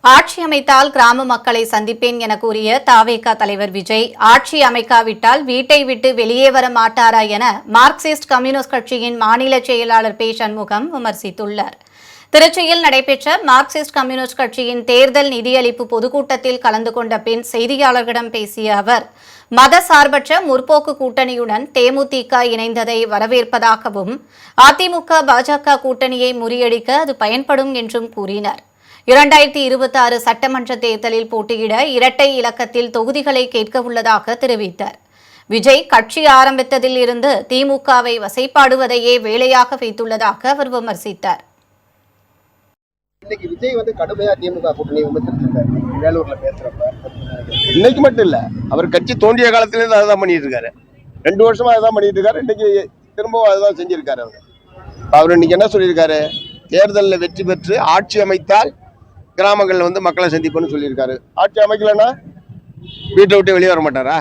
ஆட்சி அமைத்தால் கிராம மக்களை சந்திப்பேன் என கூறிய தவேக தலைவர் விஜய் ஆட்சி அமைக்காவிட்டால் வீட்டை விட்டு வெளியே வர மாட்டாரா என மார்க்சிஸ்ட் கம்யூனிஸ்ட் கட்சியின் மாநில செயலாளர் பே சண்முகம் விமர்சித்துள்ளார். திருச்சியில் நடைபெற்ற மார்க்சிஸ்ட் கம்யூனிஸ்ட் கட்சியின் தேர்தல் நிதியளிப்பு பொதுக்கூட்டத்தில் கலந்து கொண்ட பின் செய்தியாளர்களிடம் பேசிய அவர், மதசார்பற்ற முற்போக்கு கூட்டணியுடன் தேமுதிக இணைந்ததை வரவேற்பதாகவும் அதிமுக பாஜக கூட்டணியை முறியடிக்க அது பயன்படும் என்றும் கூறினார். 2026 சட்டமன்ற தேர்தலில் போட்டியிட இரட்டை இலக்கத்தில் தொகுதிகளை கேட்க உள்ளதாக தெரிவித்தார். விஜய் கட்சி ஆரம்பித்ததில் இருந்து திமுகவை வசைபாடுவதையே வேலையாக வைத்துள்ளதாக அவர் விமர்சித்தார். இன்னைக்கு விஜய் கடுமையா திமுக கூட்டணி விமர்சிச்சிருக்காரு. வேலூர்ல பேசுறப்ப இன்னைக்கு மட்டும் இல்ல, அவர் கட்சி தோன்றிய காலத்துல இருந்து அதான் பண்ணிட்டு இருக்காரு. 2 வருஷமா அதான் பண்ணிட்டு இருக்காரு. இன்னைக்கு திரும்பவும் அதுதான் செஞ்சிருக்காரு. அவர் இன்னைக்கு என்ன சொல்லியிருக்காரு, தேர்தலில் வெற்றி பெற்று ஆட்சி அமைத்தால் கிராமங்கள்ல மக்களை சந்திப்புன்னு சொல்லியிருக்காரு. ஆட்சி அமைக்கலன்னா வீட்டை விட்டு வெளியே வர மாட்டாரா?